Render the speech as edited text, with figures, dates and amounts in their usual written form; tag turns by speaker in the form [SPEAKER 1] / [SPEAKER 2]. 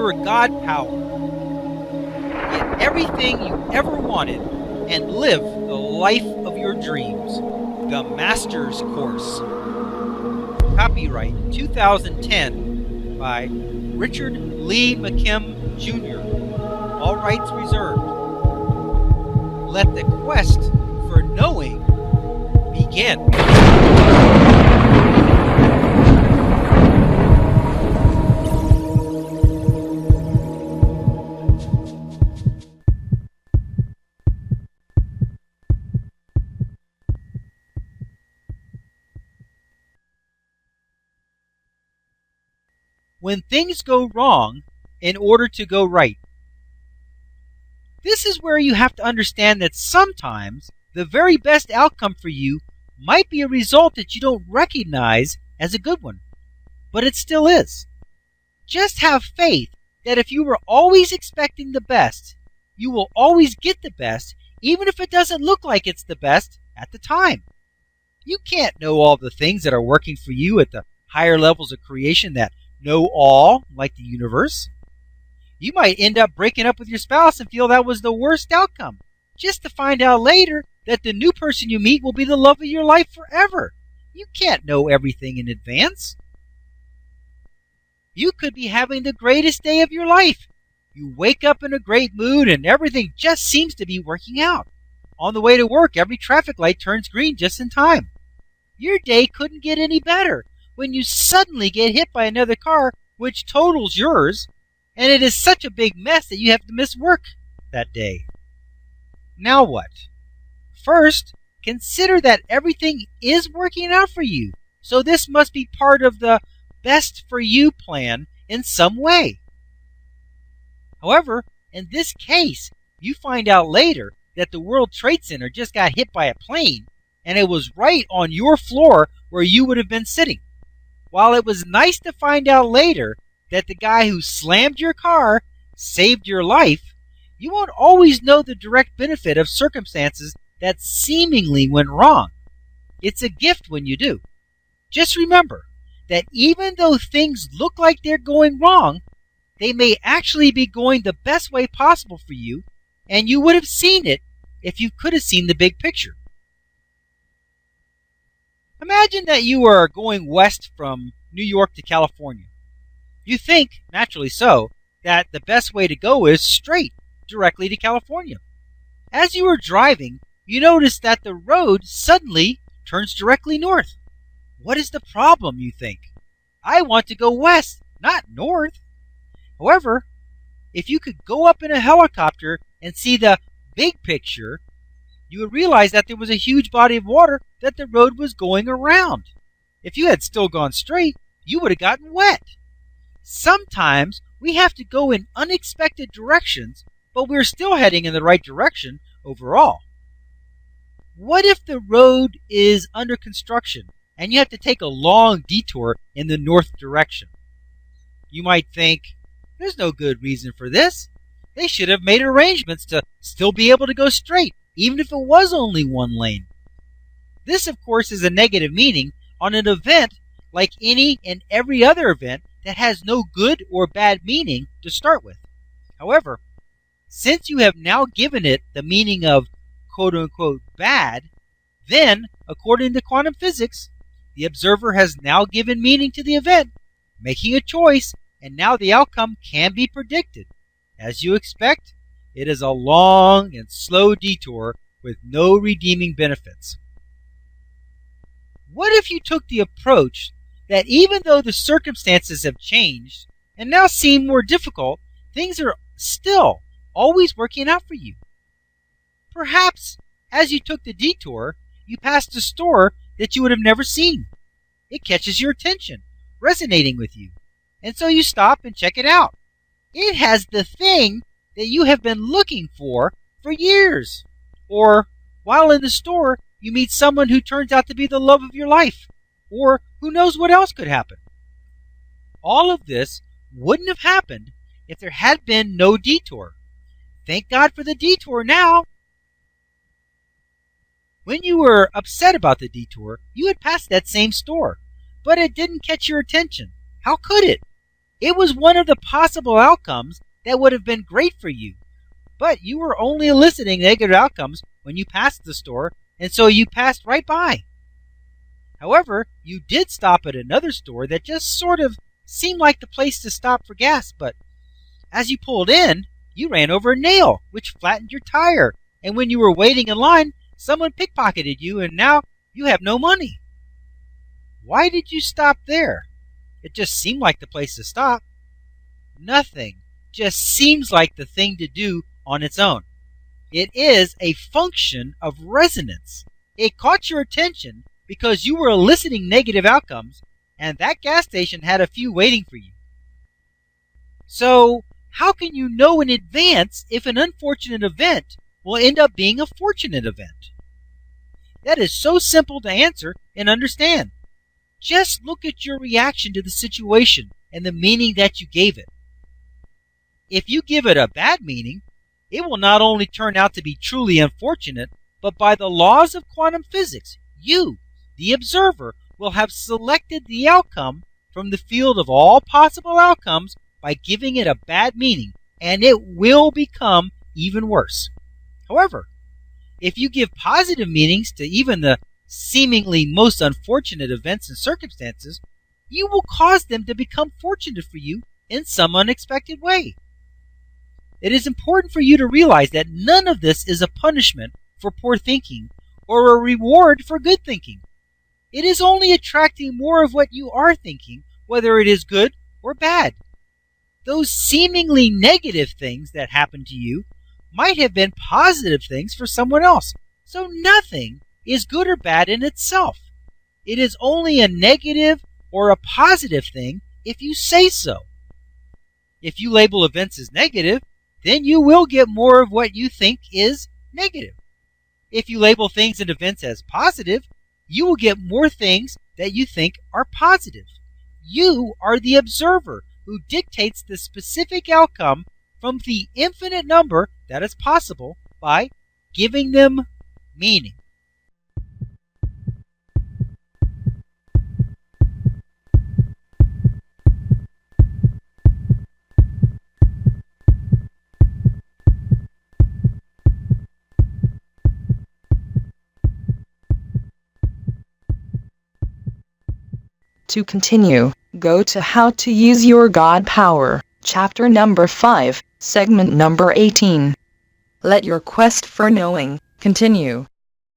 [SPEAKER 1] your God power. Get everything you ever wanted and live the life of your dreams. The Master's Course. Copyright 2010 by Richard Lee McKim Jr. All rights reserved. Let the quest for knowing begin. When things go wrong in order to go right. This is where you have to understand that sometimes the very best outcome for you might be a result that you don't recognize as a good one, but it still is. Just have faith that if you were always expecting the best, you will always get the best, even if it doesn't look like it's the best at the time. You can't know all the things that are working for you at the higher levels of creation that know all, like the universe. You might end up breaking up with your spouse and feel that was the worst outcome, just to find out later that the new person you meet will be the love of your life forever. You can't know everything in advance. You could be having the greatest day of your life. You wake up in a great mood and everything just seems to be working out. On the way to work, every traffic light turns green just in time. Your day couldn't get any better when you suddenly get hit by another car which totals yours, and it is such a big mess that you have to miss work that day. Now what? First, consider that everything is working out for you, so this must be part of the best for you plan in some way. However, in this case, you find out later that the World Trade Center just got hit by a plane, and it was right on your floor where you would have been sitting. While it was nice to find out later that the guy who slammed your car saved your life, you won't always know the direct benefit of circumstances that seemingly went wrong. It's a gift when you do. Just remember that even though things look like they're going wrong, they may actually be going the best way possible for you, and you would have seen it if you could have seen the big picture. Imagine that you are going west from New York to California. You think, naturally so, that the best way to go is straight, directly to California. As you are driving, you notice that the road suddenly turns directly north. What is the problem, you think? I want to go west, not north. However, if you could go up in a helicopter and see the big picture, you would realize that there was a huge body of water that the road was going around. If you had still gone straight, you would have gotten wet. Sometimes we have to go in unexpected directions, but we're still heading in the right direction overall. What if the road is under construction and you have to take a long detour in the north direction? You might think, there's no good reason for this. They should have made arrangements to still be able to go straight, even if it was only one lane. This, of course, is a negative meaning on an event like any and every other event that has no good or bad meaning to start with. However, since you have now given it the meaning of quote-unquote bad, then, according to quantum physics, the observer has now given meaning to the event, making a choice, and now the outcome can be predicted. As you expect, it is a long and slow detour with no redeeming benefits. What if you took the approach that even though the circumstances have changed and now seem more difficult, things are still always working out for you? Perhaps, as you took the detour, you passed a store that you would have never seen. It catches your attention, resonating with you, and so you stop and check it out. It has the thing that you have been looking for years. Or, while in the store, you meet someone who turns out to be the love of your life. Or, who knows what else could happen. All of this wouldn't have happened if there had been no detour. Thank God for the detour now. When you were upset about the detour, you had passed that same store, but it didn't catch your attention. How could it? It was one of the possible outcomes that would have been great for you, but you were only eliciting negative outcomes when you passed the store, and so you passed right by. However, you did stop at another store that just sort of seemed like the place to stop for gas, but as you pulled in, you ran over a nail, which flattened your tire, and when you were waiting in line, someone pickpocketed you, and now you have no money. Why did you stop there? It just seemed like the place to stop. Nothing just seems like the thing to do on its own. It is a function of resonance. It caught your attention because you were eliciting negative outcomes, and that gas station had a few waiting for you. So, how can you know in advance if an unfortunate event will end up being a fortunate event? That is so simple to answer and understand. Just look at your reaction to the situation and the meaning that you gave it. If you give it a bad meaning, it will not only turn out to be truly unfortunate, but by the laws of quantum physics, you, the observer, will have selected the outcome from the field of all possible outcomes by giving it a bad meaning, and it will become even worse. However, if you give positive meanings to even the seemingly most unfortunate events and circumstances, you will cause them to become fortunate for you in some unexpected way. It is important for you to realize that none of this is a punishment for poor thinking or a reward for good thinking. It is only attracting more of what you are thinking, whether it is good or bad. Those seemingly negative things that happen to you might have been positive things for someone else. So nothing is good or bad in itself. It is only a negative or a positive thing if you say so. If you label events as negative, then you will get more of what you think is negative. If you label things and events as positive, you will get more things that you think are positive. You are the observer who dictates the specific outcome from the infinite number that is possible by giving them meaning.
[SPEAKER 2] To continue, go to How to Use Your God Power, chapter number 5, segment number 18. Let your quest for knowing continue.